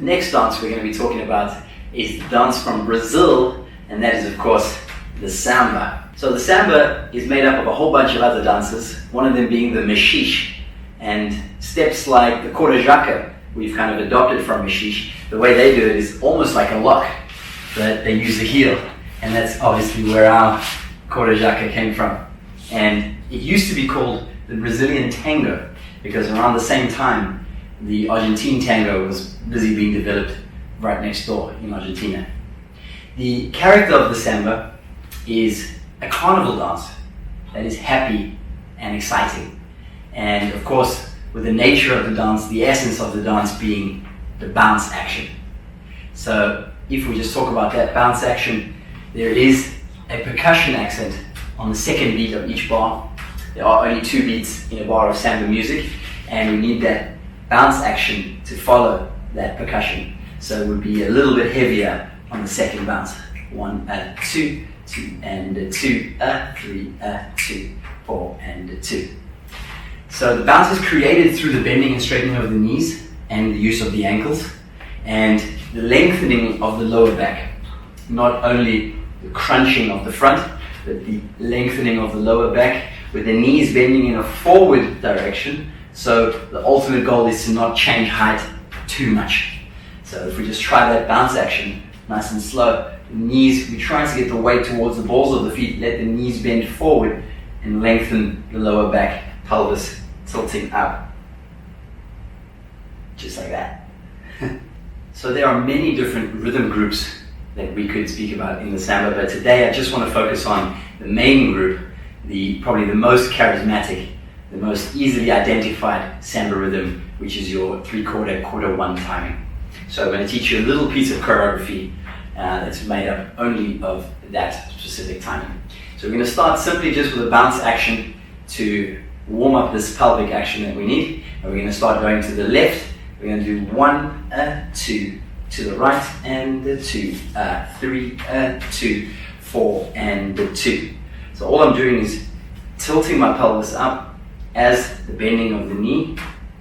next dance we're going to be talking about is the dance from Brazil, and that is of course the Samba. So the Samba is made up of a whole bunch of other dances, one of them being the machixe, and steps like the corda-jaca we've kind of adopted from machixe. The way they do it is almost like a lock, but they use the heel, and that's obviously where our corda-jaca came from. And it used to be called the Brazilian tango because around the same time the Argentine tango was busy being developed right next door in Argentina. The character of the Samba is a carnival dance that is happy and exciting. And of course, with the nature of the dance, the essence of the dance being the bounce action. So if we just talk about that bounce action, there is a percussion accent on the second beat of each bar. There are only 2 beats in a bar of Samba music, and we need that bounce action to follow that percussion. So it would be a little bit heavier on the second bounce. 1, 2, 2 and 2, 3, 2, 4 and 2. So the bounce is created through the bending and straightening of the knees and the use of the ankles and the lengthening of the lower back. Not only the crunching of the front, but the lengthening of the lower back with the knees bending in a forward direction. So the ultimate goal is to not change height too much. So if we just try that bounce action, nice and slow, the knees, we try to get the weight towards the balls of the feet, let the knees bend forward and lengthen the lower back, pelvis tilting up. Just like that. So there are many different rhythm groups that we could speak about in the Samba, but today I just want to focus on the main group, probably the most charismatic, the most easily identified Samba rhythm, which is your 3/4, quarter 1 timing. So I'm going to teach you a little piece of choreography that's made up only of that specific timing. So we're going to start simply just with a bounce action to warm up this pelvic action that we need. And we're going to start going to the left. We're going to do 1, 2, to the right, and 2, 3, 2, 4, and 2. So all I'm doing is tilting my pelvis up as the bending of the knee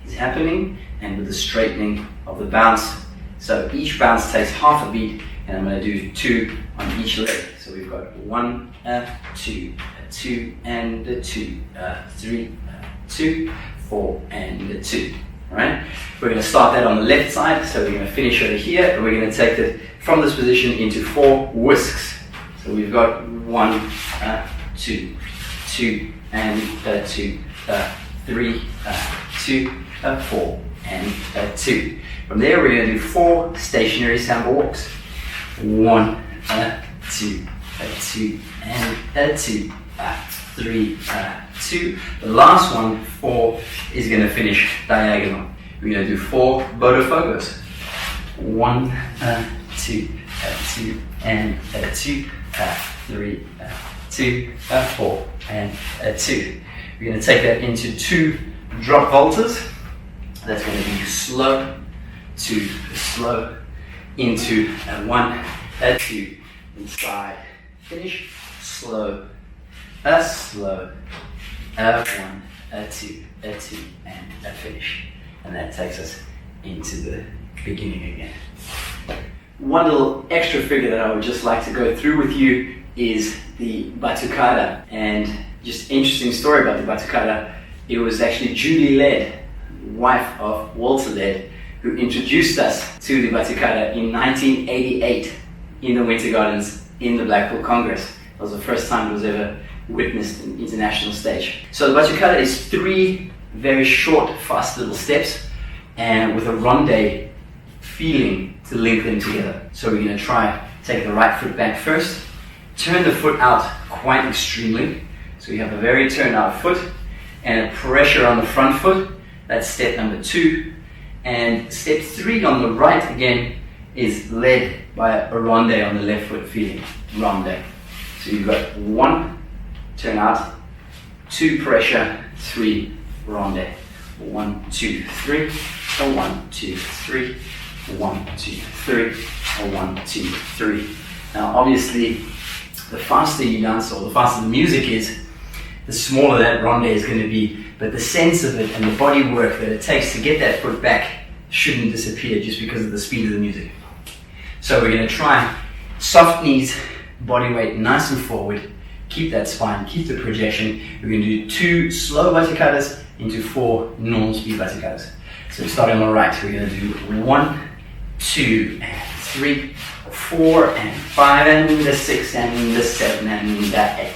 is happening and with the straightening of the bounce. So each bounce takes half a beat, and I'm going to do 2 on each leg. So we've got 1, 2, 2 and 2, 3, 2, 4 and 2. Alright? We're going to start that on the left side, so we're going to finish over here, and we're going to take it from this position into 4 whisks. So we've got 1, 2, 2 and 2, 3, 2, 4 and 2. From there we're going to do 4 stationary Samba walks. 1, 2, 2 and 2, 3, 2. The last one, 4, is going to finish diagonal. We're going to do 4 Botafogos. 1, 2, 2 and 2, 3, 2, 4 and 2. We're going to take that into 2 drop voltas. That's going to be slow, 2, slow, into 1, 2, inside, finish, slow, slow, 1, 2, 2, and finish. And that takes us into the beginning again. One little extra figure that I would just like to go through with you is the batucada. And just interesting story about the batucada. It was actually Julie Led, wife of Walter Led, who introduced us to the batucada in 1988 in the Winter Gardens in the Blackpool Congress. It was the first time it was ever witnessed in international stage. So the batucada is 3 very short, fast little steps, and with a ronde feeling to link them together. So we're going to try take the right foot back first, turn the foot out quite extremely. So you have a very turned out foot and a pressure on the front foot. That's step number 2. And step 3 on the right again is led by a ronde on the left foot feeling. Ronde. So you've got 1, turn out, 2 pressure, 3 ronde. 1, 2, 3, 1, 2, 3, 1, 2, 3, 1, 2, 3. Now obviously the faster you dance or the faster the music is, the smaller that ronde is going to be, but the sense of it and the body work that it takes to get that foot back shouldn't disappear just because of the speed of the music. So we're going to try soft knees, body weight nice and forward, keep that spine, keep the projection. We're going to do 2 slow voltacatas into 4 normal speed voltacatas. So starting on the right, we're going to do 1, 2, and 3, 4, and 5, and the 6, and the 7, and the 8.